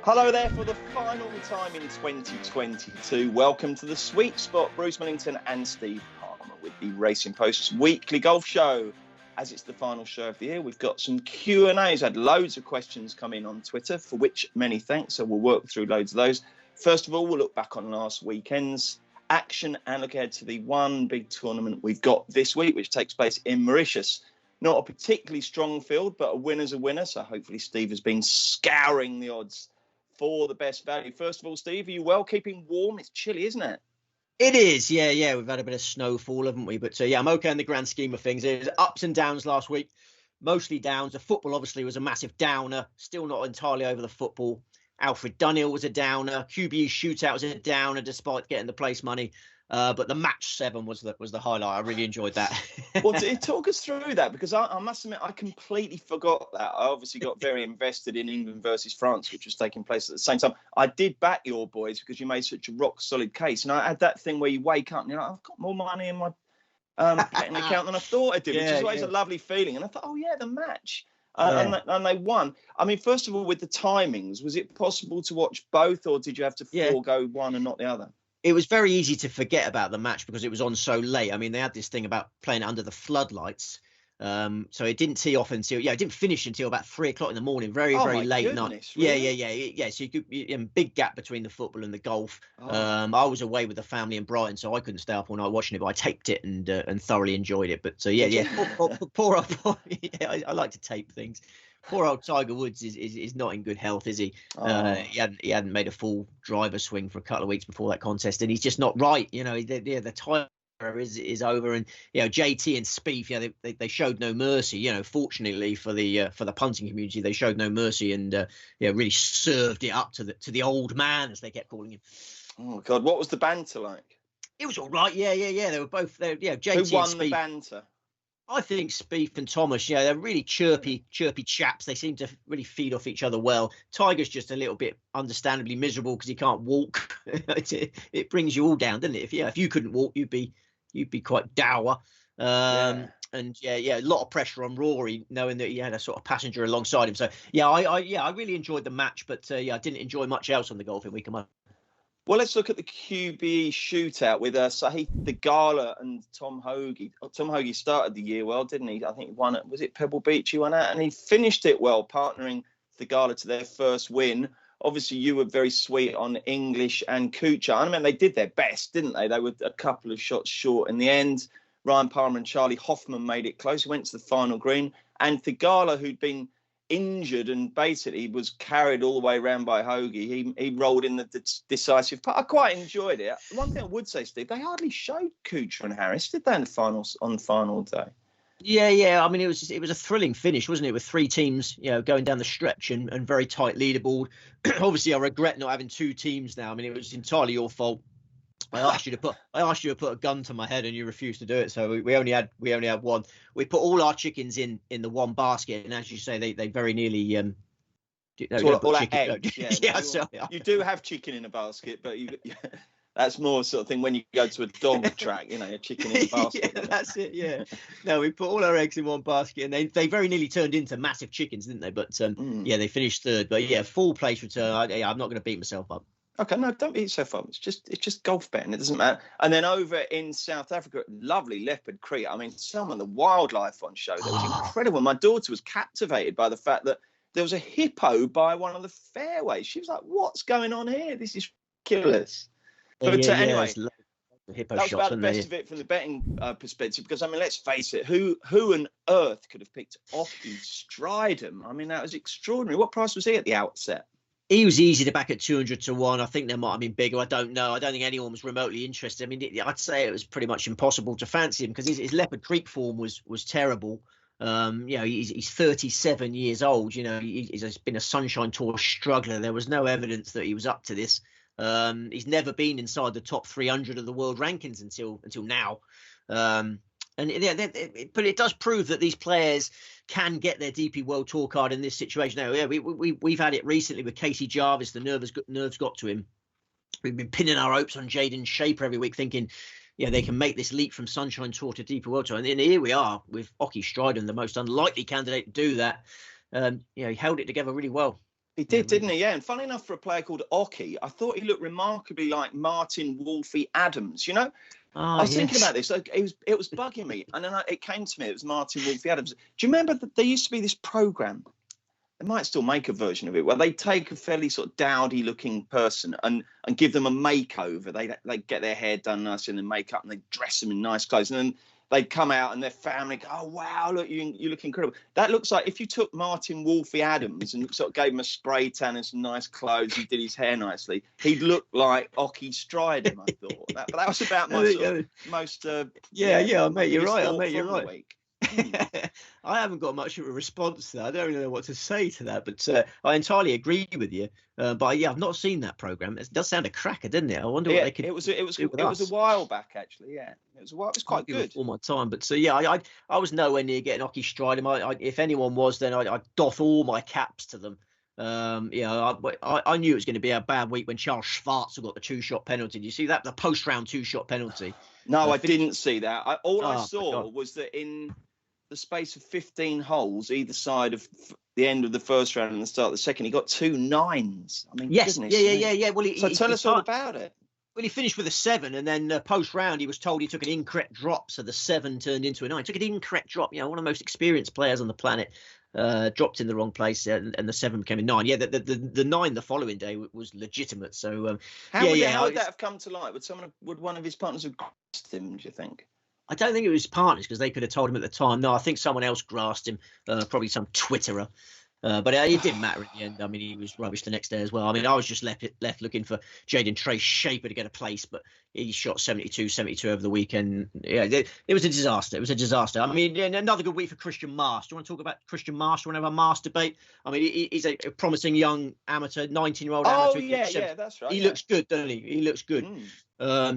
Hello there for the final time in 2022. Welcome to the Sweet Spot. Bruce Millington and Steve Palmer with the Racing Post's weekly golf show. As it's the final show of the year, we've got some Q&As. Had loads of questions come in on Twitter, for which many thanks. So we'll work through loads of those. First of all, we'll look back on last weekend's action and look ahead to the one big tournament we've got this week, which takes place in Mauritius. Not a particularly strong field, but a winner's a winner. So hopefully Steve has been scouring the odds for the best value. First of all, Steve, are you well, keeping warm? It's chilly, isn't it? It is, yeah. We've had a bit of snowfall, haven't we? But yeah, I'm okay in the grand scheme of things. There's ups and downs last week, mostly downs. The football obviously was a massive downer. Still not entirely over the football. Alfred Dunhill was a downer. QBE Shootout was a downer, despite getting the place money. But the match 7 was the highlight. I really enjoyed that. Well, talk us through that, because I must admit I completely forgot that. I obviously got very invested in England versus France, which was taking place at the same time. I did back your boys because you made such a rock solid case, and I had that thing where you wake up and you're like, I've got more money in my betting account than I thought I did, which is always a lovely feeling. And I thought, oh yeah, the match. And they won. I mean, first of all, with the timings, was it possible to watch both, or did you have to forego one and not the other? It was very easy to forget about the match because it was on so late. I mean, they had this thing about playing under the floodlights. So it didn't tee off until, it didn't finish until about 3 o'clock in the morning. Very late night. Really? Yeah. So you could, big gap between the football and the golf. I was away with the family in Brighton, so I couldn't stay up all night watching it, but I taped it and thoroughly enjoyed it. But so, poor old, I like to tape things. Poor old Tiger Woods is not in good health, is he? He hadn't made a full driver swing for a couple of weeks before that contest, and he's just not right. The time is over, and JT and Spieth, they showed no mercy. Fortunately for the punting community, they showed no mercy and really served it up to the old man, as they kept calling him. Oh God, what was the banter like? It was all right. Yeah. They were both there. JT Who won and Spieth. The banter? I think Spieth and Thomas, they're really chirpy chaps. They seem to really feed off each other well. Tiger's just a little bit understandably miserable because he can't walk. It brings you all down, doesn't it? If you couldn't walk, you'd be quite dour. And a lot of pressure on Rory, knowing that he had a sort of passenger alongside him. So I really enjoyed the match, but I didn't enjoy much else on the golfing week. Well, let's look at the QBE Shootout with Sahith Theegala and Tom Hoge. Tom Hoge started the year well, didn't he? I think he won it. Was it Pebble Beach he won at? And he finished it well, partnering Theegala to their first win. Obviously, you were very sweet on English and Kuchar. I mean, they did their best, didn't they? They were a couple of shots short in the end. Ryan Palmer and Charlie Hoffman made it close. He went to the final green. And Theegala, who'd been injured and basically was carried all the way around by Hoge, he rolled in the decisive part. I quite enjoyed it. One thing I would say, Steve, they hardly showed Kuchar and Harris, did they, on the final day? Yeah. I mean, it was a thrilling finish, wasn't it? With 3 teams, going down the stretch and very tight leaderboard. Obviously, I regret not having 2 teams now. I mean, it was entirely your fault. I asked you to put a gun to my head and you refused to do it. So we only had one. We put all our chickens in the one basket, and as you say, they very nearly all our eggs. Yeah. You do have chicken in a basket, but that's more sort of thing when you go to a dog track, a chicken in a basket. Yeah, that's it. Yeah. No, we put all our eggs in one basket, and they very nearly turned into massive chickens, didn't they? But they finished third. But full place return. I'm not going to beat myself up. Okay, no, don't beat yourself up. It's just golf betting. It doesn't matter. And then over in South Africa, lovely Leopard Creek. I mean, some of the wildlife on show, that was incredible. My daughter was captivated by the fact that there was a hippo by one of the fairways. She was like, what's going on here? This is ridiculous. But anyway, that was about the best of it from the betting perspective, because, I mean, let's face it, who on earth could have picked Ockie Stridham? I mean, that was extraordinary. What price was he at the outset? He was easy to back at 200 to 1. I think there might have been bigger. I don't know. I don't think anyone was remotely interested. I mean, I'd say it was pretty much impossible to fancy him because his Leopard Creek form was terrible. He's 37 years old. He's been a Sunshine Tour struggler. There was no evidence that he was up to this. He's never been inside the top 300 of the world rankings until now. But it does prove that these players can get their DP World Tour card in this situation. Now, we've had it recently with Casey Jarvis. The nerves got to him. We've been pinning our hopes on Jaden Shaper every week, thinking, they can make this leap from Sunshine Tour to DP World Tour. And here we are with Ockie Stridham, the most unlikely candidate to do that. he held it together really well. He did, didn't he? Yeah. And funny enough, for a player called Oki, I thought he looked remarkably like Martin Wolfie Adams. I was thinking about this. It was bugging me, and then it came to me. It was Martin Wolfie Adams. Do you remember that there used to be this program? They might still make a version of it where they take a fairly sort of dowdy-looking person and give them a makeover. They get their hair done nice and then makeup, and they dress them in nice clothes, and then they'd come out and their family go, "Oh wow, look, you look incredible." That looks like if you took Martin Wolfie Adams and sort of gave him a spray tan and some nice clothes, he did his hair nicely, he'd look like Oki Stridham. I thought that was about my most. Mate, you're right. Week. I haven't got much of a response to that. I don't really know what to say to that, but I entirely agree with you. But yeah, I've not seen that program. It does sound a cracker, didn't it? I wonder what they could. It was a while back, actually. Yeah, it was quite good. All my time, but I was nowhere near getting Oki Stridham. If anyone was, then I'd doff all my caps to them. I knew it was going to be a bad week when Charles Schwarzer got the 2-shot penalty. Did you see that? The post-round 2-shot penalty. No, I didn't see that. I saw was that in the space of 15 holes, either side of the end of the first round and the start of the second, he got 2 9s. I mean, yes, goodness, yeah. Well, tell us all about it. Well, he finished with a 7, and then post-round he was told he took an incorrect drop, so the 7 turned into a 9. He took an incorrect drop. One of the most experienced players on the planet dropped in the wrong place, and the 7 became a 9. Yeah, the 9 the following day was legitimate. So how would that have come to light? Would one of his partners have grasped him, do you think? I don't think it was his partners, because they could have told him at the time. No, I think someone else grasped him, probably some Twitterer. But it didn't matter in the end. I mean, he was rubbish the next day as well. I mean, I was just left looking for Jaden Trace-Shaper to get a place, but he shot 72 over the weekend. Yeah, it was a disaster. I mean, another good week for Christian Marsh. Do you want to talk about Christian Marsh? Do you want to have a Marsh debate? I mean, he's a promising young amateur, 19-year-old amateur. Oh, yeah, that's right. He looks good, doesn't he? He looks good. I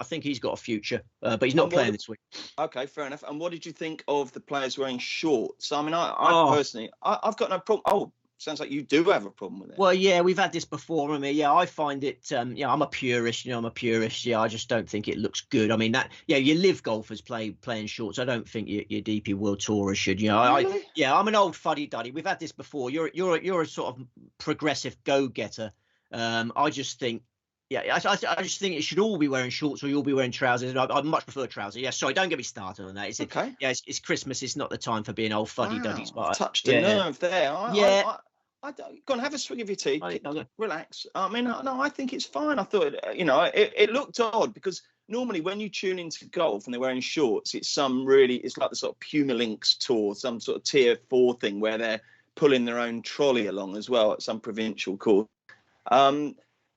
think he's got a future, but he's not playing this week. Okay, fair enough. And what did you think of the players wearing shorts? I mean, I personally, I've got no problem. Oh, sounds like you do have a problem with it. Well, yeah, we've had this before. I mean, I find it. I'm a purist. Yeah, I just don't think it looks good. I mean, your live golfers playing shorts. I don't think your DP World Tourers should. Really? I'm an old fuddy-duddy. We've had this before. You're a sort of progressive go-getter. I just think. Yeah, I just think it should all be wearing shorts, or you'll be wearing trousers. And I much prefer trousers. Yeah, sorry, don't get me started on that. Okay. Yeah, it's Christmas. It's not the time for being old fuddy-duddies. Wow, touched a nerve there. I don't, go and have a swig of your tea. Relax. I mean, no, I think it's fine. I thought, it looked odd, because normally when you tune into golf and they're wearing shorts, it's like the sort of Puma Links tour, some sort of tier 4 thing where they're pulling their own trolley along as well at some provincial course.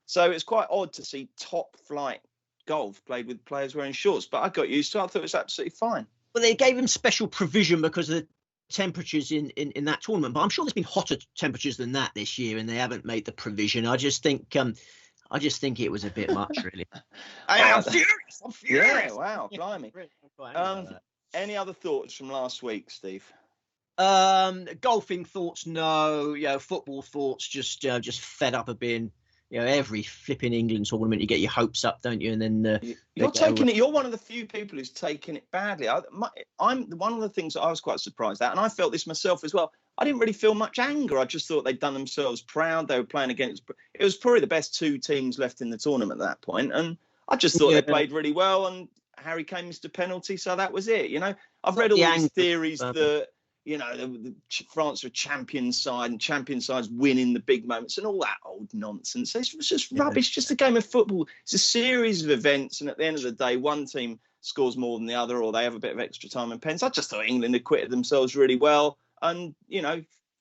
So it's quite odd to see top flight golf played with players wearing shorts, but I got used to it. I thought it was absolutely fine. Well, they gave him special provision because of the temperatures in that tournament, but I'm sure there's been hotter temperatures than that this year, and they haven't made the provision. I just think it was a bit much, really. I'm furious. Yeah, wow, blimey. Any other thoughts from last week, Steve? Golfing thoughts, no. Football thoughts, just fed up of being. Every flipping England tournament, you get your hopes up, don't you? And then you're taking it. You're one of the few people who's taken it badly. I'm one of the things that I was quite surprised at, and I felt this myself as well. I didn't really feel much anger. I just thought they'd done themselves proud. They were playing against. It was probably the best 2 teams left in the tournament at that point, and I just thought they played really well. And Harry Kane missed a penalty, so that was it. I've read all these theories that. The France are a champion side, and champion sides win in the big moments, and all that old nonsense. It's just rubbish. Just a game of football. It's a series of events, and at the end of the day, one team scores more than the other, or they have a bit of extra time and pens. I just thought England acquitted themselves really well, and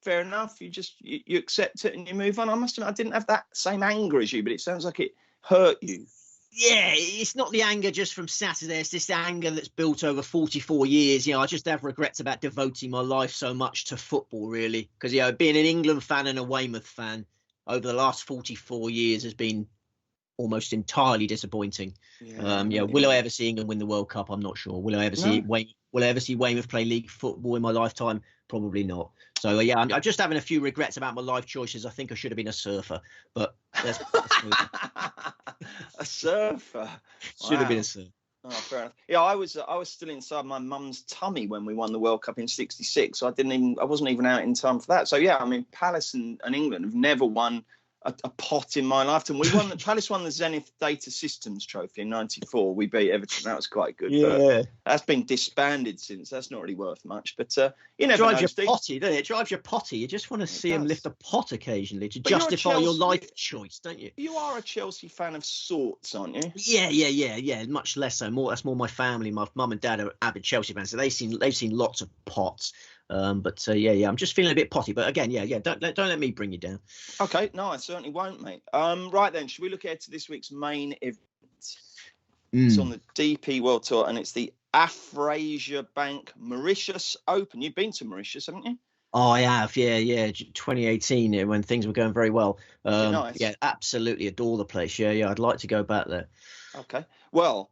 fair enough. You accept it and you move on. I must admit, I didn't have that same anger as you, but it sounds like it hurt you. Yeah, it's not the anger just from Saturday. It's this anger that's built over 44 years. I just have regrets about devoting my life so much to football, really. Because, being an England fan and a Weymouth fan over the last 44 years has been almost entirely disappointing. Will I ever see England win the World Cup? I'm not sure. Will I ever see Weymouth play league football in my lifetime? Probably not. So I'm just having a few regrets about my life choices. I think I should have been a surfer, but a surfer should have been a surfer. Oh, fair enough. Yeah, I was still inside my mum's tummy when we won the World Cup in '66. So I wasn't even out in time for that. So yeah, I mean, Palace and England have never won a pot in my lifetime. Palace won the Zenith Data Systems Trophy in '94. We beat Everton. That was quite good. Yeah, but that's been disbanded since. That's not really worth much. But you never drives know, you Steve. potty, doesn't it? It drives you potty. You just want to see him lift a pot occasionally to justify your life choice, don't you? You are a Chelsea fan of sorts, aren't you? Yeah. Much less so. That's more my family. My mum and dad are avid Chelsea fans, so they've seen lots of pots. But I'm just feeling a bit potty. But again, don't let me bring you down. Okay, no, I certainly won't, mate. Right then, should we look ahead to this week's main event? It's on the DP World Tour, and it's the Afrasia Bank Mauritius Open. You've been to Mauritius, haven't you? Oh, I have, yeah. 2018, when things were going very well. Nice. Yeah, absolutely adore the place. Yeah, I'd like to go back there. Okay, well,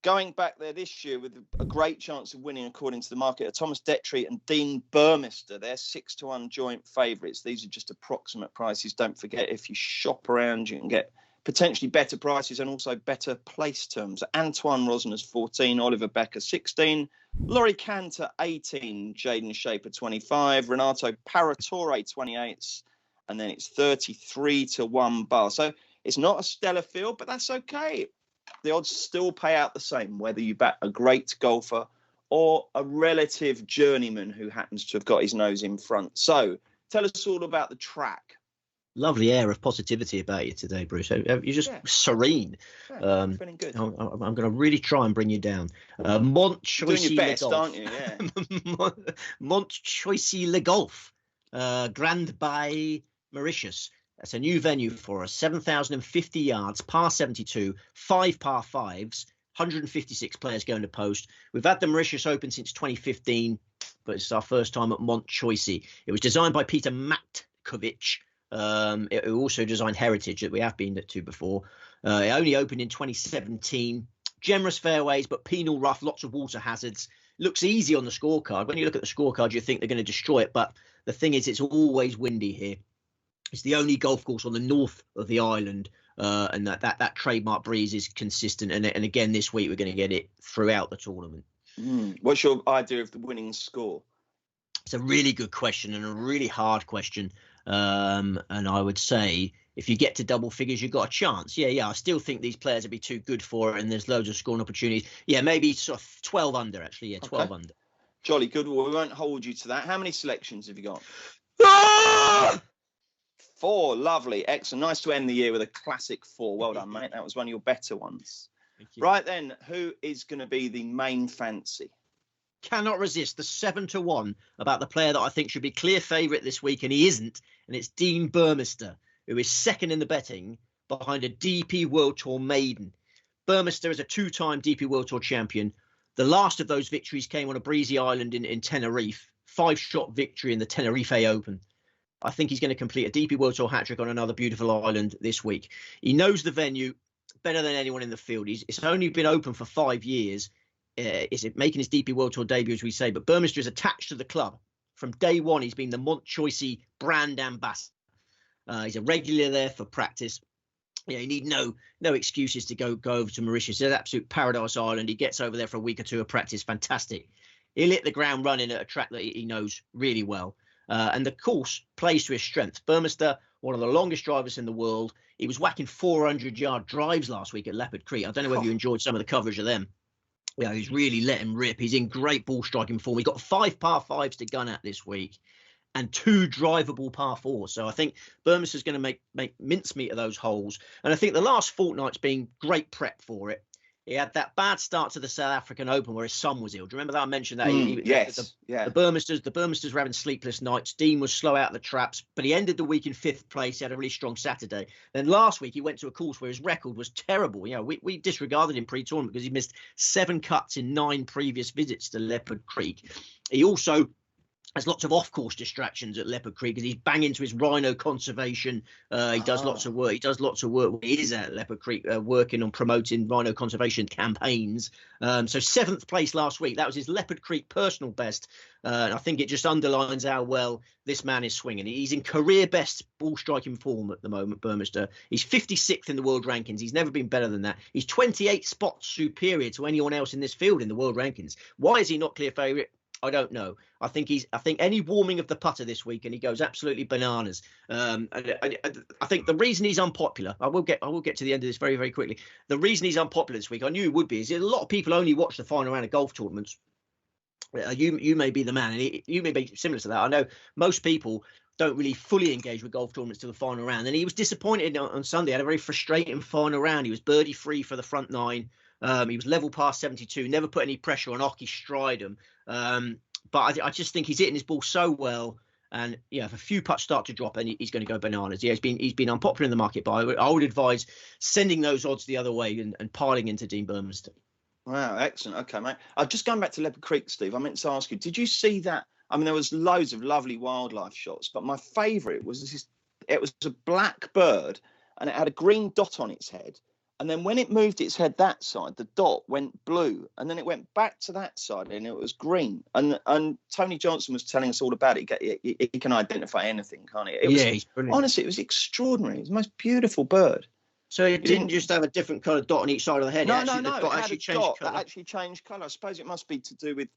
going back there this year with a great chance of winning, according to the market, are Thomas Detry and Dean Burmester. They're 6-1 joint favourites. These are just approximate prices. Don't forget, if you shop around, you can get potentially better prices and also better place terms. Antoine Rosner's 14, Oliver Becker 16, Laurie Cantor 18, Jaden Shaper 25, Renato Paratore 28, and then it's 33-1 bar. So it's not a stellar field, but that's okay. The odds still pay out the same, whether you bet a great golfer or a relative journeyman who happens to have got his nose in front. So tell us all about the track. Lovely air of positivity about you today, Bruce. You're just serene. Feeling good. I'm going to really try and bring you down. Mont Choisy doing your best, aren't you? Yeah. Mont Choisy Le Golf, Grand Bay, Mauritius. That's a new venue for us. 7,050 yards, par 72, 5 par 5s, 156 players going to post. We've had the Mauritius Open since 2015, but it's our first time at Mont Choisy. It was designed by Peter Matkovich. It also designed Heritage that we have been to before. It only opened in 2017. Generous fairways, but penal rough, lots of water hazards. Looks easy on the scorecard. When you look at the scorecard, you think they're going to destroy it. But the thing is, it's always windy here. It's the only golf course on the north of the island, and that trademark breeze is consistent. And again, this week, we're going to get it throughout the tournament. What's your idea of the winning score? It's a really good question and a really hard question. And I would say if you get to double figures, you've got a chance. Yeah. I still think these players would be too good for it, and there's loads of scoring opportunities. Yeah, maybe sort of 12 under, actually. Yeah, 12 under. Jolly good. Well, we won't hold you to that. How many selections have you got? 4. Lovely. Excellent. Nice to end the year with a classic 4. Well done, mate. That was one of your better ones. Right then, who is going to be the main fancy? Cannot resist the 7-1 about the player that I think should be clear favourite this week, and he isn't. And it's Dean Burmester, who is second in the betting behind a DP World Tour maiden. Burmester is a 2-time DP World Tour champion. The last of those victories came on a breezy island in Tenerife. 5-shot victory in the Tenerife Open. I think he's going to complete a DP World Tour hat-trick on another beautiful island this week. He knows the venue better than anyone in the field. It's only been open for 5 years. Is it making his DP World Tour debut, as we say? But Burmester is attached to the club. From day one, he's been the Mont Choisy brand ambassador. He's a regular there for practice. You need no excuses to go over to Mauritius. It's an absolute paradise island. He gets over there for a week or two of practice. Fantastic. He'll hit the ground running at a track that he knows really well. And the course plays to his strengths. Burmester, one of the longest drivers in the world. He was whacking 400-yard drives last week at Leopard Creek. I don't know whether you enjoyed some of the coverage of them. Yeah, he's really let him rip. He's in great ball striking form. He's got 5 par 5s to gun at this week and 2 drivable par 4s. So I think Burmester's going to make mincemeat of those holes. And I think the last fortnight's been great prep for it. He had that bad start to the South African Open where his son was ill. Do you remember that I mentioned that? Yes. The Burmesters were having sleepless nights. Dean was slow out of the traps, but he ended the week in 5th place. He had a really strong Saturday. Then last week he went to a course where his record was terrible. You know, we disregarded him pre-tournament because he missed 7 cuts in 9 previous visits to Leopard Creek. He also There's lots of off-course distractions at Leopard Creek because he's banging to his rhino conservation. He does lots of work. He does lots of work when he is at Leopard Creek, working on promoting rhino conservation campaigns. So 7th place last week. That was his Leopard Creek personal best. And I think it just underlines how well this man is swinging. He's in career best ball striking form at the moment, Burmester. He's 56th in the world rankings. He's never been better than that. He's 28 spots superior to anyone else in this field in the world rankings. Why is he not clear favourite? I don't know. I think any warming of the putter this week and he goes absolutely bananas. I think the reason he's unpopular, I will get to the end of this very, very quickly. The reason he's unpopular this week, I knew he would be, is a lot of people only watch the final round of golf tournaments. You may be the man, and you may be similar to that. I know most people don't really fully engage with golf tournaments to the final round, and he was disappointed on Sunday. He had a very frustrating final round. He was birdie free for the front 9. He was level past 72, never put any pressure on Ockie Stridham. But I just think he's hitting his ball so well. And yeah, if a few putts start to drop, and he's going to go bananas. Yeah, he's been unpopular in the market, but I would advise sending those odds the other way and piling into Dean Burmester. Wow, excellent. Okay, mate. Just going back to Leopard Creek, Steve, I meant to ask you, did you see that? I mean, there was loads of lovely wildlife shots, but my favourite was it was a black bird and it had a green dot on its head. And then when it moved its head that side, the dot went blue, and then it went back to that side, and it was green. And Tony Johnson was telling us all about it. He can identify anything, can't he? He's brilliant. Honestly, it was extraordinary. It was the most beautiful bird. So it didn't just have a different colour dot on each side of the head. No. The dot actually changed colour. I suppose it must be to do with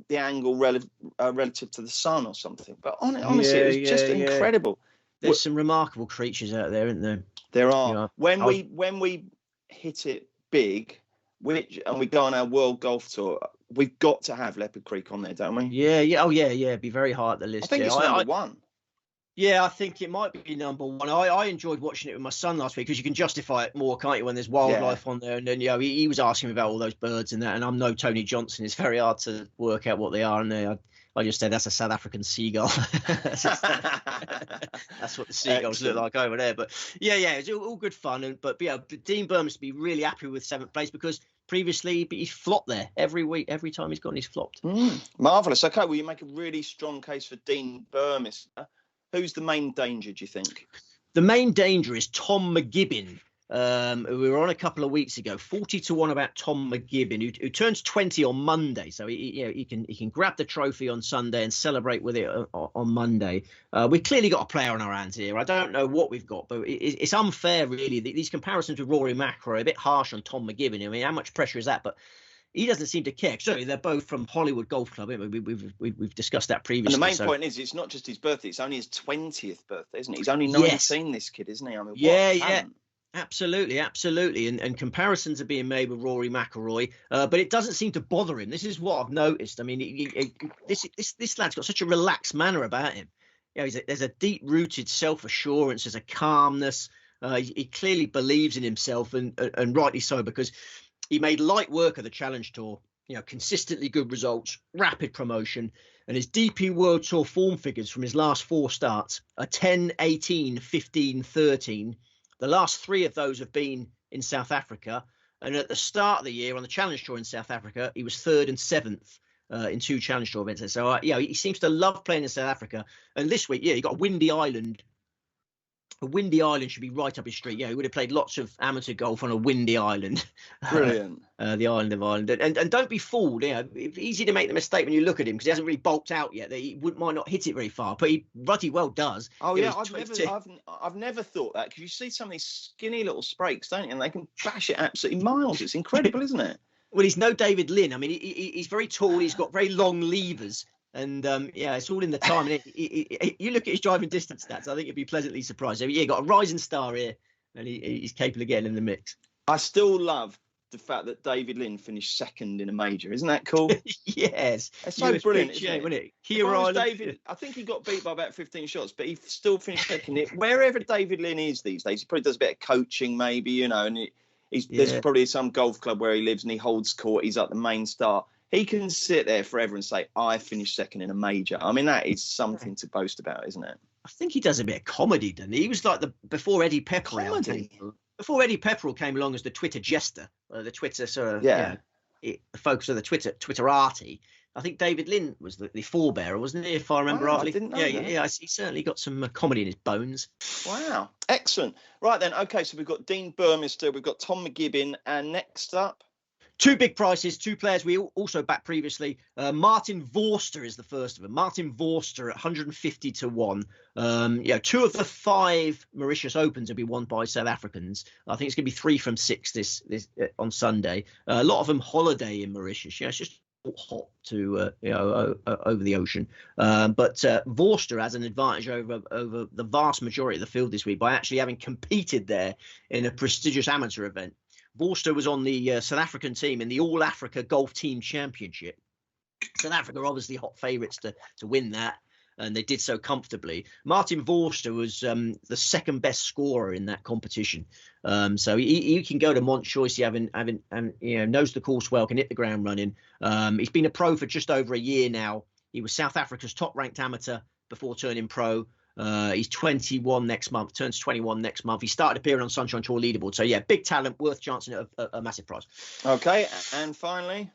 the angle relative to the sun or something. But honestly, it was just incredible. There's some remarkable creatures out there, isn't there? There are. When we hit it big, and we go on our World Golf Tour, we've got to have Leopard Creek on there, don't we? Yeah. Oh, yeah. It'd be very high at the list. I think it's number 1. Yeah, I think it might be number 1. I enjoyed watching it with my son last week because you can justify it more, can't you, when there's wildlife on there? And then he was asking me about all those birds and that. And I'm no Tony Johnson. It's very hard to work out what they are. And I just said that's a South African seagull. That's what the seagulls look like over there. But yeah, it's all good fun. But Dean Burmester be really happy with 7th place because previously he's flopped there every week. Every time he's gone, he's flopped. Marvellous. Okay, well, you make a really strong case for Dean Burmester. Who's the main danger, do you think? The main danger is Tom McGibbon. We were on a couple of weeks ago, 40-1 about Tom McGibbon, who turns 20 on Monday. So he can grab the trophy on Sunday and celebrate with it on Monday. We've clearly got a player on our hands here. I don't know what we've got, but it's unfair, really. These comparisons with Rory McIlroy are a bit harsh on Tom McGibbon. I mean, how much pressure is that? But he doesn't seem to care. Certainly, they're both from Hollywood Golf Club. We've discussed that previously. And the main point is, it's not just his birthday; it's only his 20th birthday, isn't it? He's only 19, this kid, isn't he? I mean, absolutely. And comparisons are being made with Rory McIlroy, but it doesn't seem to bother him. This is what I've noticed. I mean, this lad's got such a relaxed manner about him. There's a deep-rooted self-assurance. There's a calmness. He clearly believes in himself, and rightly so, because he made light work of the Challenge Tour, consistently good results, rapid promotion, and his DP World Tour form figures from his last 4 starts are 10, 18, 15, 13. The last 3 of those have been in South Africa. And at the start of the year on the Challenge Tour in South Africa, he was 3rd and 7th in 2 Challenge Tour events. So, he seems to love playing in South Africa. And this week, he got a Windy Island. A windy island should be right up his street. He would have played lots of amateur golf on a windy island. Brilliant. The island of Ireland. And don't be fooled. It's easy to make the mistake when you look at him because he hasn't really bulked out yet. That he might not hit it very far, but he bloody well does. Oh, yeah. I've never thought that because you see some of these skinny little sprakes, don't you? And they can bash it absolutely miles. It's incredible, isn't it? Well, he's no David Lynn. I mean, he's very tall. He's got very long levers. And it's all in the time. And you look at his driving distance stats, I think you'd be pleasantly surprised. So, got a rising star here, and he's capable of getting in the mix. I still love the fact that David Lynn finished 2nd in a major. Isn't that cool? Yes. It's so brilliant, isn't it? David, I think he got beat by about 15 shots, but he still finished 2nd. Wherever David Lynn is these days, he probably does a bit of coaching, maybe, and there's probably some golf club where he lives and he holds court. He's like the main star. He can sit there forever and say, I finished 2nd in a major. I mean, that is something to boast about, isn't it? I think he does a bit of comedy, doesn't he? He was like before Eddie Pepperell. Before Eddie Pepperell came along as the Twitter jester, the Twitter sort of, the focus of the Twitterati. I think David Lynn was the forebearer, wasn't he? If I remember rightly. I didn't know that. Yeah. He certainly got some comedy in his bones. Wow, excellent. Right then, okay, so we've got Dean Burmester, we've got Tom McGibbon, and next up, two big prices, two players we also backed previously. Martin Vorster is the first of them. Martin Vorster at 150 to 1. Two of the 5 Mauritius Opens will be won by South Africans. I think it's going to be 3 from 6 this on Sunday. A lot of them holiday in Mauritius. It's just hot to over the ocean. But Vorster has an advantage over the vast majority of the field this week by actually having competed there in a prestigious amateur event. Vorster was on the South African team in the All Africa Golf Team Championship. South Africa are obviously hot favourites to win that, and they did so comfortably. Martin Vorster was the second best scorer in that competition, so he can go to Montchoice, having knows the course well, can hit the ground running. He's been a pro for just over a year now. He was South Africa's top ranked amateur before turning pro. He's 21 next month, turns 21 next month. He started appearing on Sunshine Tour leaderboard. So, yeah, big talent, worth chancing at a massive price. Okay, and finally,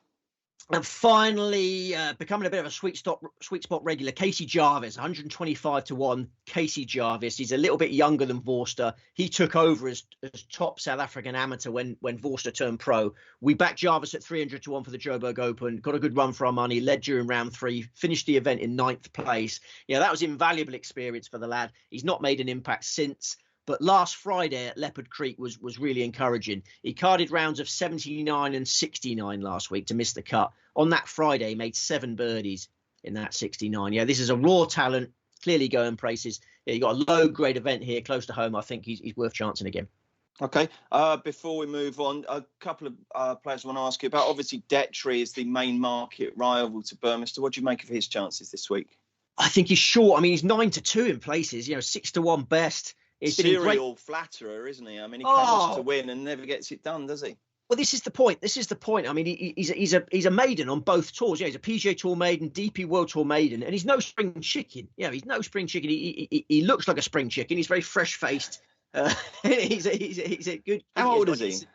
becoming a bit of a sweet spot regular, Casey Jarvis, 125 to 1. Casey Jarvis, he's a little bit younger than Vorster. He took over as top South African amateur when Vorster turned pro. We backed Jarvis at 300 to 1 for the Joburg Open. Got a good run for our money. Led during round 3. Finished the event in 9th place. Yeah, that was invaluable experience for the lad. He's not made an impact since. But last Friday at Leopard Creek was really encouraging. He carded rounds of 79 and 69 last week to miss the cut. On that Friday, he made 7 birdies in that 69. Yeah, this is a raw talent, clearly going places. Yeah, you got a low-grade event here close to home. I think he's worth chancing again. Okay. Before we move on, a couple of players I want to ask you about. Obviously, Detry is the main market rival to Burmester. What do you make of his chances this week? I think he's short. I mean, he's 9 to 2 in places. 6 to 1 best. It's serial flatterer, isn't he? I mean, he comes to win and never gets it done, does he? Well, this is the point. I mean, he's a maiden on both tours. Yeah, he's a PGA Tour maiden, DP World Tour maiden, and he's no spring chicken. Yeah, he's no spring chicken. He looks like a spring chicken. He's very fresh faced. He's a good. How old is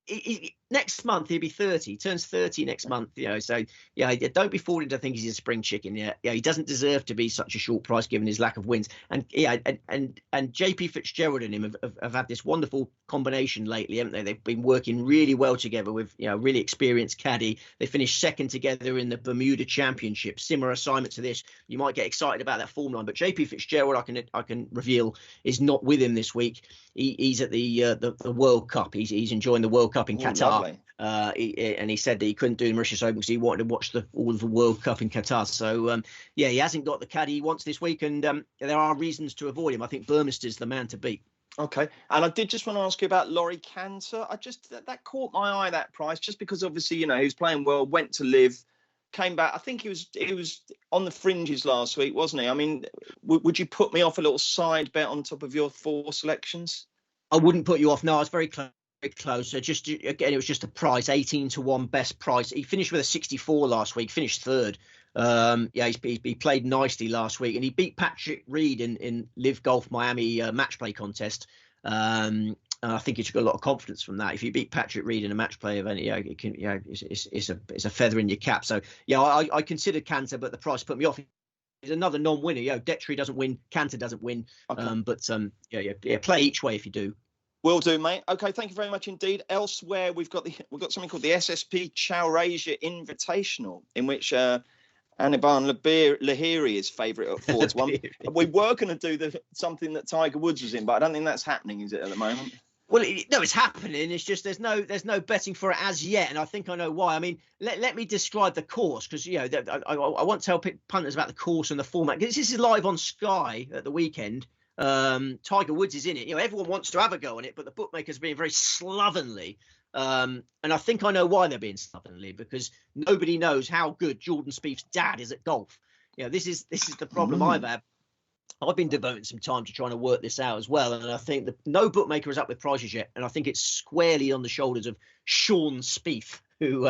he? Next month he'll be 30. He turns 30 next month. So yeah, don't be fooled into thinking he's a spring chicken. Yeah, he doesn't deserve to be such a short price given his lack of wins. And JP Fitzgerald and him have had this wonderful combination lately, haven't they? They've been working really well together with really experienced caddy. They finished second together in the Bermuda Championship. Similar assignment to this. You might get excited about that form line, but JP Fitzgerald, I can reveal, is not with him this week. He's at the World Cup. He's enjoying the World Cup in Qatar. And he said that he couldn't do the Mauritius Open because he wanted to watch all of the World Cup in Qatar. So he hasn't got the caddy he wants this week, and there are reasons to avoid him. I think Burmester's the man to beat. Okay, and I did just want to ask you about Laurie Cantor. That caught my eye, that price, just because obviously he was playing well, went to live, came back. I think he was on the fringes last week, wasn't he? I mean, would you put me off a little side bet on top of your 4 selections? I wouldn't put you off. No, I was very close. So just again, it was just a price, 18 to 1 best price. He finished with a 64 last week, finished 3rd. He played nicely last week, and he beat Patrick Reed in Live Golf Miami match play contest. And I think he's got a lot of confidence from that. If you beat Patrick Reed in a match play event, it's a feather in your cap. So I considered Cantor, but the price put me off. He's another non-winner. Detry doesn't win, Cantor doesn't win. Okay. Play each way if you do. Will do, mate. Okay, thank you very much indeed. Elsewhere, we've got something called the SSP Chaurasia Invitational, in which Aniban Lahiri is favourite at 4 to 1. We were going to do something that Tiger Woods was in, but I don't think that's happening, is it, at the moment? Well, no, it's happening. It's just there's no betting for it as yet, and I think I know why. I mean, let me describe the course, because I want to tell punters about the course and the format. This is live on Sky at the weekend. Tiger Woods is in it. Everyone wants to have a go on it, but the bookmakers are being very slovenly. And I think I know why they're being slovenly, because nobody knows how good Jordan Spieth's dad is at golf. This is the problem I've had. I've been devoting some time to trying to work this out as well, and I think that no bookmaker is up with prices yet, and I think it's squarely on the shoulders of Sean Spieth, who,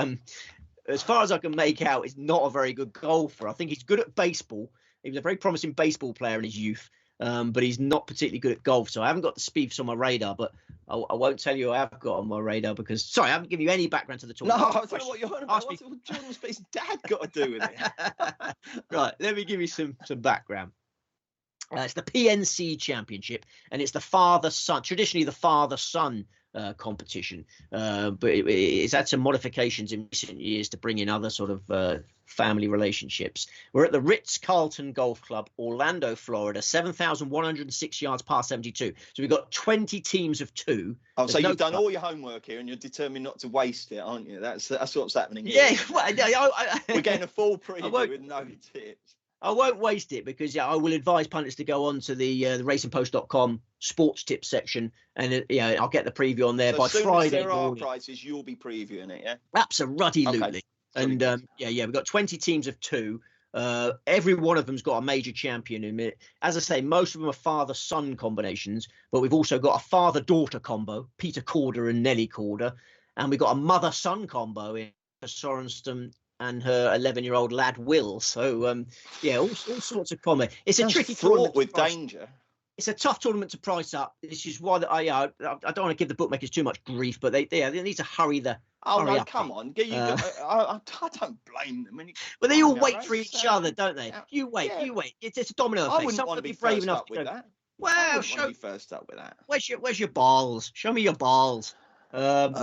as far as I can make out, is not a very good golfer. I think he's good at baseball. He was a very promising baseball player in his youth. but he's not particularly good at golf. So I haven't got the Spieths on my radar, but I won't tell you who I have got on my radar because, sorry, I haven't given you any background to the tournament. No, I don't know what you're on about. What's Jordan Spieth's dad got to do with it? Right, let me give you some background. It's the PNC Championship, and it's the father-son, traditionally the father-son competition, but it's had some modifications in recent years to bring in other sort of family relationships. We're at the Ritz-Carlton Golf Club, Orlando, Florida, 7,106 yards par 72. So we've got 20 teams of 2. Oh, so you've done all your homework here, and you're determined not to waste it, aren't you? That's what's happening here. Yeah, well, we're getting a full preview with no tips. I won't waste it because I will advise punters to go on to the racingpost.com sports tips section, and I'll get the preview on there by Friday morning. As there are prizes, you'll be previewing it, yeah? Absolutely. Okay. And we've got 20 teams of 2. Every one of them's got a major champion in it. As I say, most of them are father-son combinations, but we've also got a father-daughter combo, Peter Corder and Nelly Corder, and we've got a mother-son combo in Sorenstam and her 11-year-old lad Will. So all sorts of combo. It's a tricky tournament with danger. It's a tough tournament to price up. This is why I don't want to give the bookmakers too much grief, but they need to hurry the. Oh no! Come on, I don't blame them. Well, they all wait for each other, don't they? You wait. It's a domino effect. I wouldn't want to be brave enough with that. Well, show me first up with that. Where's your balls? Show me your balls. One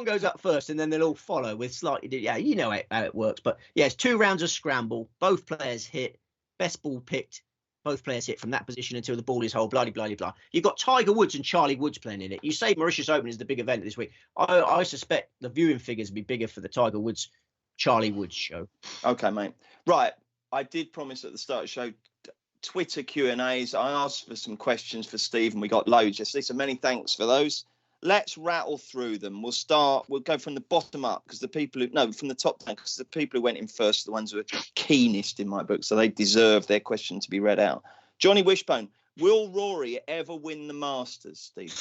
goes up first, and then they'll all follow with slightly. Yeah, you know how it works. But yeah, it's 2 rounds of scramble. Both players hit. Best ball picked. Both players hit from that position until the ball is hole. Blah blah blah. You've got Tiger Woods and Charlie Woods playing in it. You say Mauritius Open is the big event this week. I suspect the viewing figures will be bigger for the Tiger Woods Charlie Woods show. Okay, mate. Right. I did promise at the start of the show. Twitter Q&As. I asked for some questions for Steve, and we got loads yesterday, so many thanks for those. Let's rattle through them. We'll go from the bottom up because from the top down, because the people who went in first are the ones who are keenest in my book, so they deserve their question to be read out. Johnny Wishbone, will Rory ever win the Masters, Steve?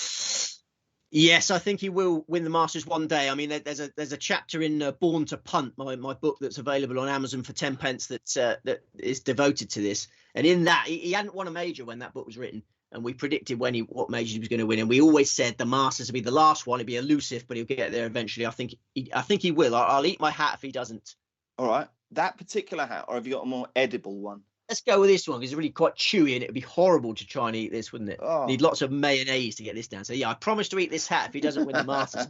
Yes, I think he will win the Masters one day. I mean, there's a chapter in Born to Punt, my book that's available on Amazon for 10 pence that is devoted to this. And in that, he hadn't won a major when that book was written, and we predicted what major he was going to win. And we always said the Masters would be the last one. It'd be elusive, but he'll get there eventually. I think he will. I'll eat my hat if he doesn't. All right, that particular hat, or have you got a more edible one? Let's go with this one because it's really quite chewy, and it would be horrible to try and eat this, wouldn't it? Oh. Need lots of mayonnaise to get this down. So, yeah, I promise to eat this hat if he doesn't win the Masters.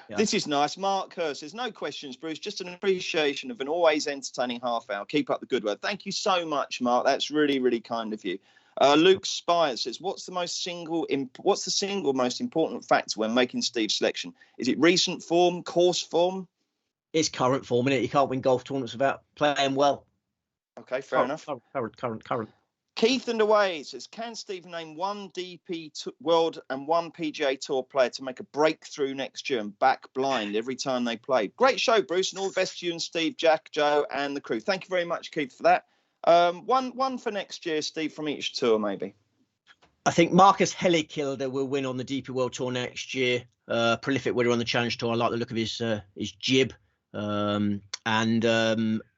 Yeah. This is nice. Mark Kerr says, no questions, Bruce. Just an appreciation of an always entertaining half hour. Keep up the good work. Thank you so much, Mark. That's really, really kind of you. Luke Spires says, what's the single most important factor when making Steve's selection? Is it recent form, course form? It's current form, innit? You can't win golf tournaments without playing well. Okay, fair enough. Current. Keith and Away says, can Steve name one DP World and one PGA Tour player to make a breakthrough next year and back blind every time they play? Great show, Bruce, and all the best to you and Steve, Jack, Joe, and the crew. Thank you very much, Keith, for that. One for next year, Steve, from each tour, maybe. I think Marcus Hellikilde will win on the DP World Tour next year. Prolific winner on the Challenge Tour. I like the look of his jib. And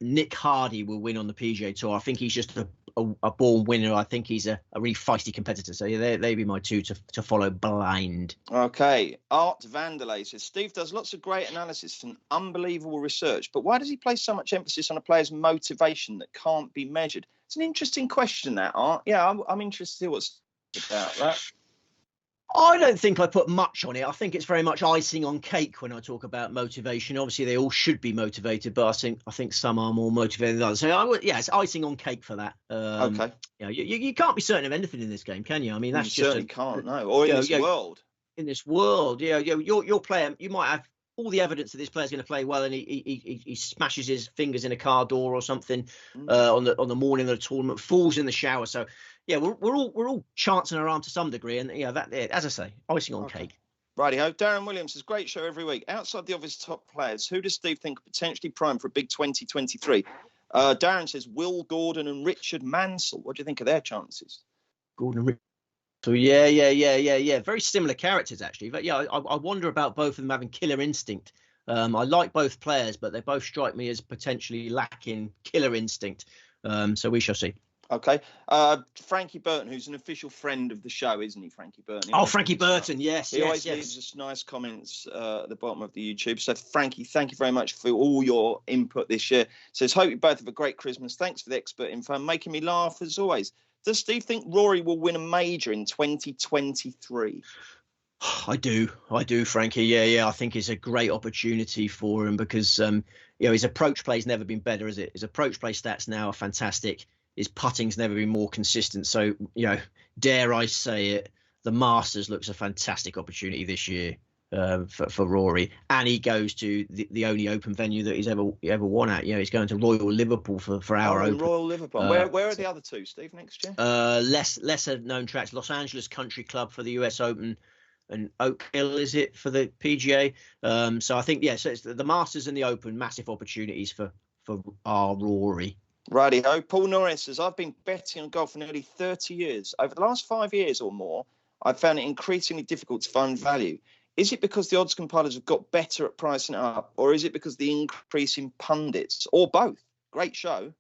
Nick Hardy will win on the PGA Tour. I think he's just a born winner. I think he's a really feisty competitor. So yeah, they'd be my two to follow blind. Okay. Art Vanderlei says, Steve does lots of great analysis and unbelievable research, but why does he place so much emphasis on a player's motivation that can't be measured? It's an interesting question, that, Art. Yeah, I'm interested to hear what's about that. I don't think I put much on it. I think it's very much icing on cake when I talk about motivation. Obviously, they all should be motivated, but I think some are more motivated than others. So, it's icing on cake for that. Okay. You can't be certain of anything in this game, can you? I mean, that's you certainly can't. No, or in this world. In this world, your player, you might have all the evidence that this player's going to play well, and he smashes his fingers in a car door or something on the morning of the tournament, falls in the shower. So. Yeah, we're all chancing our arm to some degree, and that, as I say, icing on cake. Righty-ho. Darren Williams says, great show every week. Outside the obvious top players, who does Steve think are potentially primed for a big 2023? Darren says, Will Gordon and Richard Mansell. What do you think of their chances? Gordon and Richard. So yeah. Very similar characters, actually. But yeah, I wonder about both of them having killer instinct. I like both players, but they both strike me as potentially lacking killer instinct. So we shall see. Okay. Frankie Burton, who's an official friend of the show, isn't he, Frankie Burton? Oh, Frankie Burton, yes. He always leaves us nice comments at the bottom of the YouTube. So, Frankie, thank you very much for all your input this year. Says, hope you both have a great Christmas. Thanks for the expert info, making me laugh as always. Does Steve think Rory will win a major in 2023? I do, Frankie. Yeah. I think it's a great opportunity for him because, his approach play's never been better, is it? His approach play stats now are fantastic. His putting's never been more consistent. So, dare I say it, the Masters looks a fantastic opportunity this year for Rory. And he goes to the only Open venue that he's ever won at. He's going to Royal Liverpool for our Open. Royal Liverpool. Where are the other two, Steve, next year? Lesser known tracks. Los Angeles Country Club for the US Open and Oak Hill, is it, for the PGA? So I think, so it's the Masters and the Open, massive opportunities for our Rory. Righty-ho. Paul Norris says, I've been betting on golf for nearly 30 years. Over the last 5 years or more, I've found it increasingly difficult to find value. Is it because the odds compilers have got better at pricing it up, or is it because the increase in pundits, or both? Great show.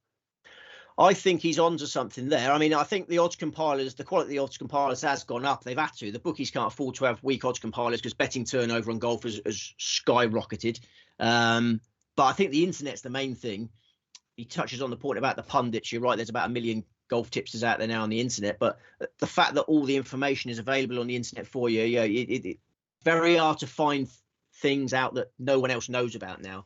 I think he's onto something there. I mean, I think the odds compilers, the quality of the odds compilers has gone up. They've had to. The bookies can't afford to have weak odds compilers because betting turnover on golf has skyrocketed. But I think the internet's the main thing. He touches on the point about the pundits. You're right. There's about 1 million golf tipsters out there now on the internet. But the fact that all the information is available on the internet for you, it's very hard to find things out that no one else knows about now.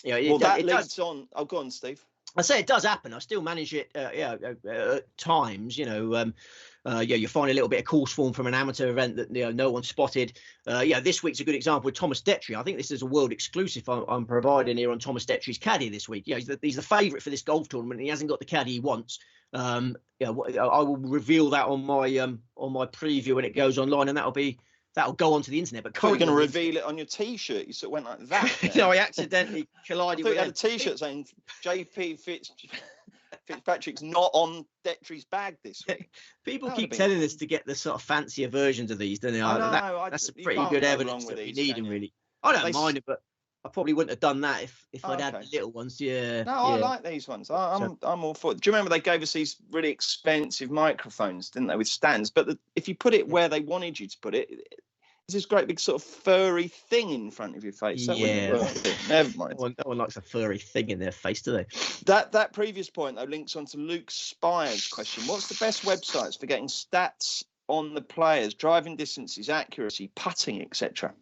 That leads on. Oh, go on, Steve. I say it does happen. I still manage it at times. You find a little bit of course form from an amateur event that no one spotted. This week's a good example with Thomas Detry. I think this is a world exclusive I'm providing here on Thomas Detry's caddy this week. He's the favourite for this golf tournament. He hasn't got the caddy he wants. I will reveal that on my preview when it goes online, and that'll go onto the internet. But you're going to reveal it on your T-shirt. You sort of went like that. No, I accidentally collided with you had a T-shirt saying JP Fitzpatrick's not on Detry's bag this week. People keep telling us to get the sort of fancier versions of these, don't they? That's a pretty good evidence that we need them, really. I don't mind it, but I probably wouldn't have done that if I'd had the little ones. Yeah. No, I like these ones. I'm all for it. Do you remember they gave us these really expensive microphones, didn't they, with stands? But if you put it where they wanted you to put it, it's this great big sort of furry thing in front of your face. Never mind. No one likes a furry thing in their face, do they? That previous point, though, links on to Luke Spire's question. What's the best websites for getting stats on the players, driving distances, accuracy, putting, etc.?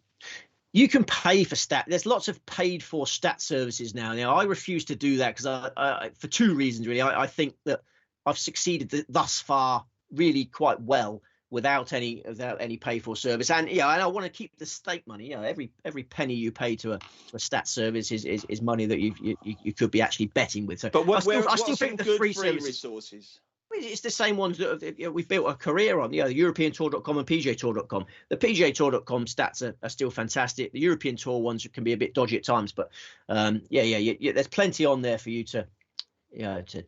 You can pay for stat. There's lots of paid for stat services now. Now, I refuse to do that because I for two reasons, really. I think that I've succeeded thus far really quite well without any pay for service. And and I want to keep the stake money. Every penny you pay to a stat service is money that you could be actually betting with. So, but I still think the free resources. It's the same ones that we've built a career on. The EuropeanTour.com and PGATour.com. The PGATour.com stats are still fantastic. The European Tour ones can be a bit dodgy at times, but there's plenty on there for you to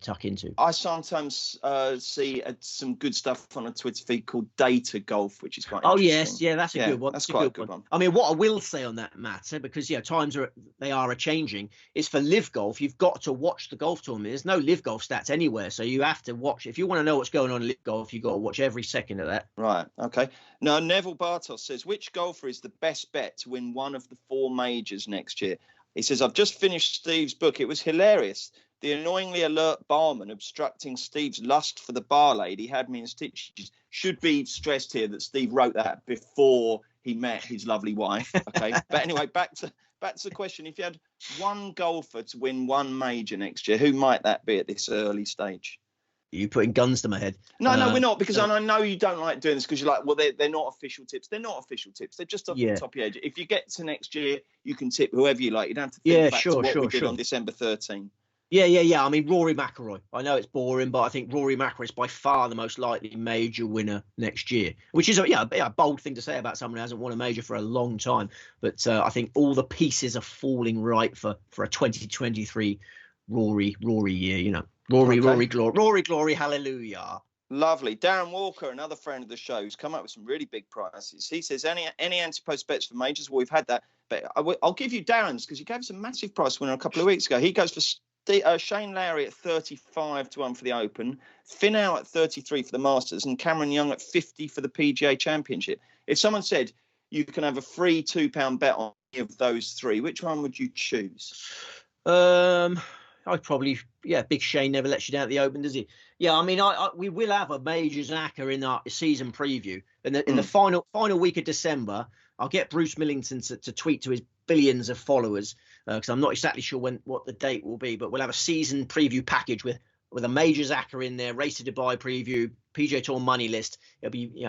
tuck into. I sometimes see some good stuff on a Twitter feed called Data Golf, which is quite interesting. Yes, that's a good one. That's quite a good one. I mean, what I will say on that matter, because times are changing, is for live golf, you've got to watch the golf tournament. There's no live golf stats anywhere, so you have to watch. If you want to know what's going on in live golf, you've got to watch every second of that. Right. Okay. Now, Neville Bartos says, which golfer is the best bet to win one of the 4 majors next year? He says, I've just finished Steve's book. It was hilarious. The annoyingly alert barman obstructing Steve's lust for the bar lady had me in stitches. Should be stressed here that Steve wrote that before he met his lovely wife. Okay, but anyway, back to the question: if you had one golfer to win one major next year, who might that be at this early stage? Are you putting guns to my head? No, we're not, because I know you don't like doing this because you're like, well, they're not official tips. They're not official tips. They're just off the top of your head. If you get to next year, you can tip whoever you like. You don't have to think back to what we did on December 13. Yeah. I mean, Rory McIlroy. I know it's boring, but I think Rory McIlroy is by far the most likely major winner next year, which is a bold thing to say about someone who hasn't won a major for a long time. But I think all the pieces are falling right for a 2023 Rory year. Rory glory, hallelujah. Lovely. Darren Walker, another friend of the show, who's come up with some really big prices. He says, any anti-post bets for majors? Well, we've had that. But I'll give you Darren's because he gave us a massive price winner a couple of weeks ago. He goes for Shane Lowry at 35 to 1 for the Open, Finau at 33 for the Masters, and Cameron Young at 50 for the PGA Championship. If someone said you can have a free £2 bet on any of those three, which one would you choose? I'd probably, Big Shane never lets you down at the Open, does he? Yeah, I mean, we will have a majors ACCA in our season preview. In the final week of December, I'll get Bruce Millington to tweet to his billions of followers, because I'm not exactly sure what the date will be, but we'll have a season preview package with a majors ACCA in there, Race to Dubai preview, PGA Tour money list. It'll be,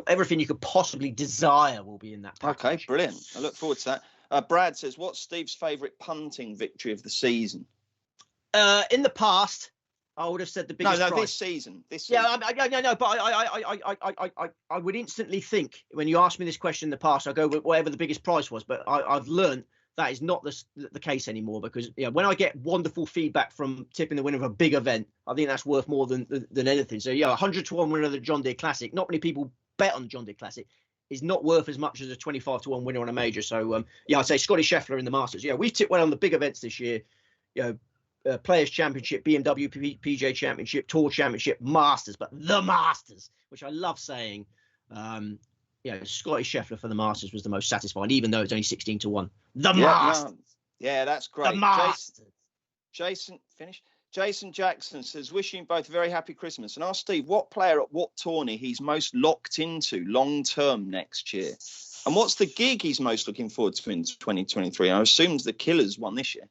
everything you could possibly desire will be in that package. Okay, brilliant. I look forward to that. Brad says, what's Steve's favourite punting victory of the season? In the past, I would have said the biggest prize. This season. Yeah, but I would instantly think, when you asked me this question in the past, I go with whatever the biggest prize was. But I've learned that is not the case anymore, because when I get wonderful feedback from tipping the winner of a big event, I think that's worth more than anything. So 100 to 1 winner of the John Deere Classic. Not many people bet on John Deere Classic. Is not worth as much as a 25 to 1 winner on a major. So I'd say Scotty Scheffler in the Masters. We tipped well on the big events this year. Players Championship, BMW PGA Championship, Tour Championship, Masters, but the Masters, which I love saying. Scotty Scheffler for the Masters was the most satisfying, even though it's only 16 to 1. The Masters. Yeah, that's great. The Masters. Jason Jackson says, wishing both a very happy Christmas, and ask Steve what player at what tourney he's most locked into long term next year, and what's the gig he's most looking forward to in 2023. I assume the Killers won this year.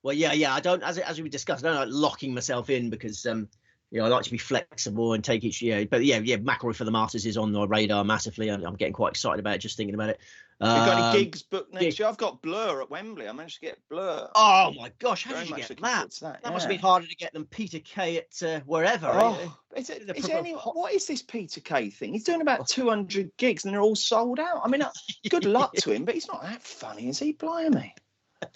Well, I don't, as we discussed, I don't like locking myself in, because I like to be flexible and take each year. But McIlroy for the Masters is on the radar massively. I'm getting quite excited about it, just thinking about it. You got any gigs booked next year? I've got Blur at Wembley. I managed to get Blur. Oh my gosh, how did you get that? That must have been harder to get than Peter Kay at wherever. What is this Peter Kay thing? He's doing about 200 gigs and they're all sold out. I mean, good luck to him, but he's not that funny, is he? Blimey.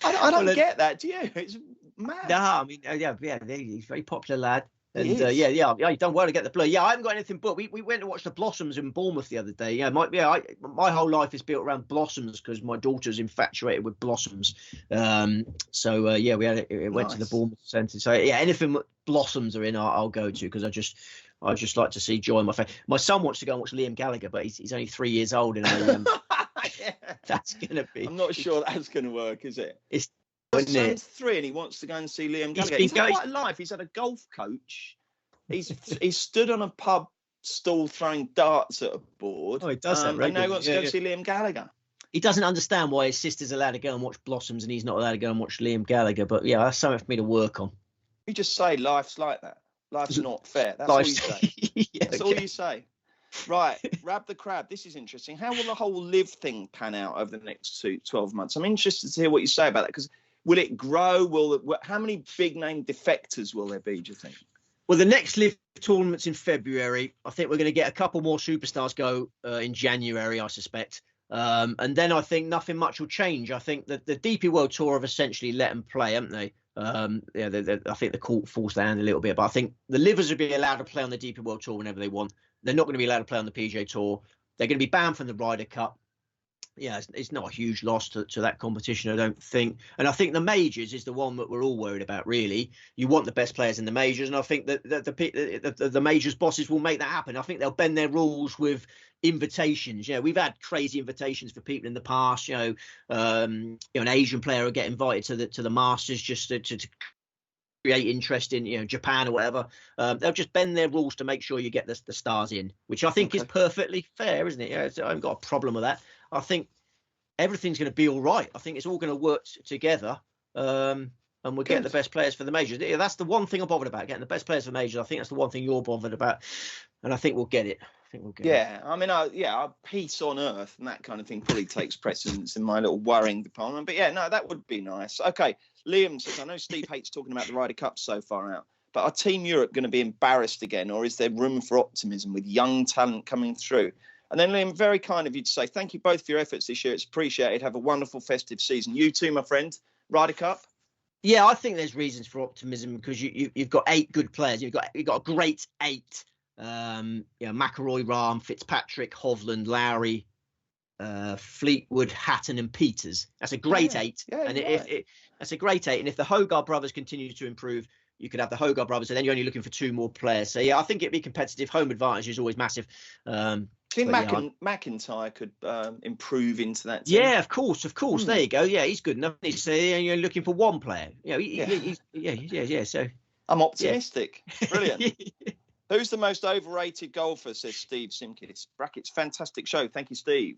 I don't get that, do you? It's mad. No, I mean, he's a very popular lad. And he's done well to get the Blur. I haven't got anything booked. We went to watch the Blossoms in Bournemouth the other day. My whole life is built around Blossoms, because my daughter's infatuated with Blossoms. We went to the Bournemouth Centre. So anything that Blossoms are in, I'll go to, because I just like to see joy in my face. My son wants to go and watch Liam Gallagher, but he's only 3 years old, and that's gonna be. I'm not sure that's gonna work, is it? It's. He's 3 and he wants to go and see Liam Gallagher. He's had quite a life. He's had a golf coach. He's stood on a pub stall throwing darts at a board. Oh, he does that regularly. And now he wants to go see Liam Gallagher. He doesn't understand why his sister's allowed to go and watch Blossoms and he's not allowed to go and watch Liam Gallagher. But that's something for me to work on. You just say life's like that. Life's not fair. That's all you say. That's all you say. Right, Rab the Crab, this is interesting. How will the whole live thing pan out over the next 12 months? I'm interested to hear what you say about that, because will it grow? How many big name defectors will there be, do you think? Well, the next live tournament's in February. I think we're going to get a couple more superstars go in January, I suspect. And then I think nothing much will change. I think that the DP World Tour have essentially let them play, haven't they? I think the court forced their hand a little bit, but I think the livers will be allowed to play on the DP World Tour whenever they want. They're not going to be allowed to play on the PGA Tour. They're going to be banned from the Ryder Cup. It's not a huge loss to that competition, I don't think. And I think the majors is the one that we're all worried about, really. You want the best players in the majors, and I think that the majors bosses will make that happen. I think they'll bend their rules with invitations. We've had crazy invitations for people in the past. An Asian player will get invited to the Masters just to create interest in Japan or whatever. They'll just bend their rules to make sure you get the stars in, which I think is perfectly fair, isn't it? I haven't got a problem with that. I think everything's going to be all right. I think it's all going to work together, and we'll get the best players for the majors. That's the one thing I'm bothered about, getting the best players for the majors. I think that's the one thing you're bothered about, and I think we'll get it. I mean, peace on earth and that kind of thing probably takes precedence in my little worrying department. But that would be nice. Okay, Liam says, I know Steve hates talking about the Ryder Cup so far out, but are Team Europe going to be embarrassed again, or is there room for optimism with young talent coming through? And then, Liam, very kind of you to say thank you both for your efforts this year. It's appreciated. Have a wonderful festive season. You too, my friend. Ryder Cup. Yeah, I think there's reasons for optimism, because you've got 8 good players. You've got a great 8. McIlroy, Rahm, Fitzpatrick, Hovland, Lowry, Fleetwood, Hatton, and Peters. That's a great 8. And that's a great 8. And if the Hogarth brothers continue to improve, you could have the Hogarth brothers, and then you're only looking for 2 more players. So yeah, I think it'd be competitive. Home advantage is always massive. I think McIntyre could improve into that team. Yeah, of course. There you go. Yeah, he's good enough. So you're looking for 1 player. So I'm optimistic. Yeah. Brilliant. Who's the most overrated golfer? Says Steve Simkis. Brackets, fantastic show. Thank you, Steve.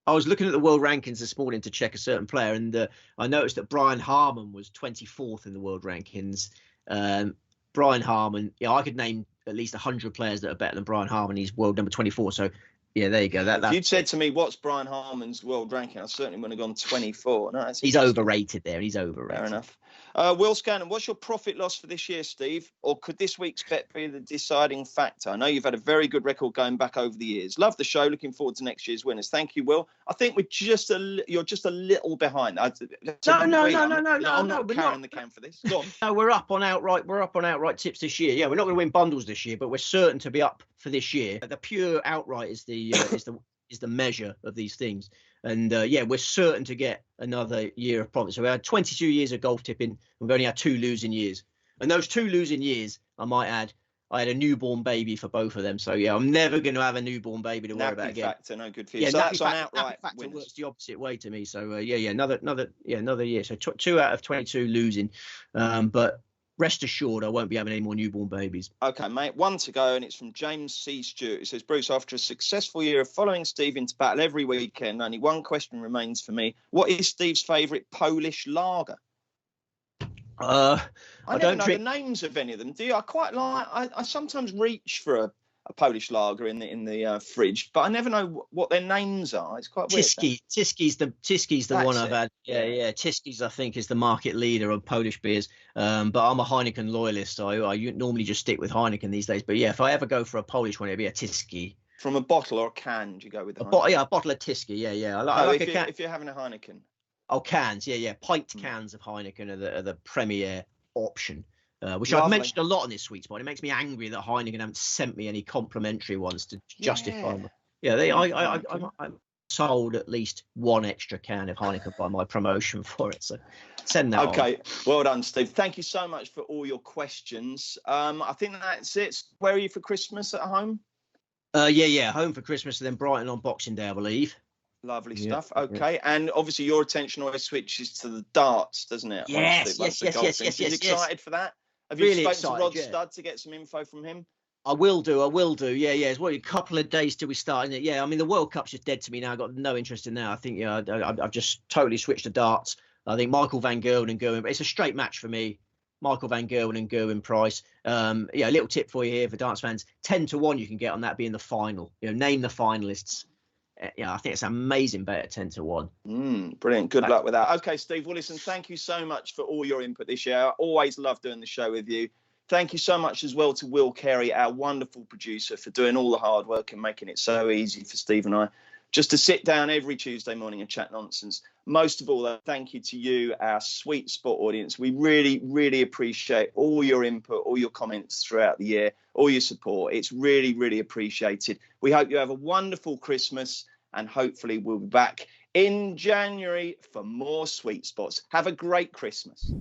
I was looking at the world rankings this morning to check a certain player, and I noticed that Brian Harman was 24th in the world rankings. Brian Harman, I could name at least 100 players that are better than Brian Harman. He's world number 24. So, yeah, there you go. If you'd said to me, what's Brian Harman's world ranking, I certainly would have gone 24. No, he's overrated there. He's overrated. Fair enough. Will Scanlon, what's your profit loss for this year, Steve? Or could this week's bet be the deciding factor? I know you've had a very good record going back over the years. Love the show. Looking forward to next year's winners. Thank you, Will. I think you're just a little behind. No. I'm not carrying the can for this. Go on. No, we're up on outright tips this year. Yeah, we're not going to win bundles this year, but we're certain to be up for this year. The pure outright is the is the measure of these things. And we're certain to get another year of profit. So we had 22 years of golf tipping. We've only had 2 losing years. And those 2 losing years, I might add, I had a newborn baby for both of them. So, yeah, I'm never going to have a newborn baby to worry about again. Factor, no good for you. So that's on outright factor winners. Works the opposite way to me. So, another year. So 2 out of 22 losing. But rest assured, I won't be having any more newborn babies. Okay, mate. 1 to go, and it's from James C. Stewart. It says, Bruce, after a successful year of following Steve into battle every weekend, only one question remains for me. What is Steve's favourite Polish lager? I don't know the names of any of them. Do you? I quite like. I sometimes reach for a Polish lager in the fridge, but I never know what their names are. It's quite weird. Tysky's the one I've had. Yeah. Tysky's, I think, is the market leader of Polish beers. But I'm a Heineken loyalist, so I normally just stick with Heineken these days. But yeah, if I ever go for a Polish one, it'd be a Tysky. From a bottle or a can, do you go with a bottle of Tysky. Yeah. If you're having a Heineken. Oh, cans, yeah. Pint cans of Heineken are the premier option, which I've mentioned a lot in this sweet spot. It makes me angry that Heineken haven't sent me any complimentary ones to justify them. Yeah, I sold at least 1 extra can of Heineken by my promotion for it. So send that Okay, on. Well done, Steve. Thank you so much for all your questions. I think that's it. Where are you for Christmas at home? Home for Christmas, and then Brighton on Boxing Day, I believe. Lovely stuff. Okay, yeah. And obviously your attention always switches to the darts, doesn't it? Yes. Are you excited for that? Have you spoken to Rod Studd to get some info from him? I will do. Yeah. It's a couple of days till we start, isn't it? Yeah, I mean the World Cup's just dead to me now. I've got no interest in that. I think I've just totally switched to darts. I think Michael van Gerwen and Gerwen, but it's a straight match for me. Michael van Gerwen and Gerwen Price. A little tip for you here for darts fans: 10 to 1 you can get on that being the final. Name the finalists. I think it's an amazing bet at 10 to 1. Brilliant. Good luck with that. Okay, Steve. Well, listen, thank you so much for all your input this year. I always love doing the show with you. Thank you so much as well to Will Carey, our wonderful producer, for doing all the hard work and making it so easy for Steve and I just to sit down every Tuesday morning and chat nonsense. Most of all, thank you to you, our sweet spot audience. We really, really appreciate all your input, all your comments throughout the year, all your support. It's really, really appreciated. We hope you have a wonderful Christmas, and hopefully we'll be back in January for more sweet spots. Have a great Christmas.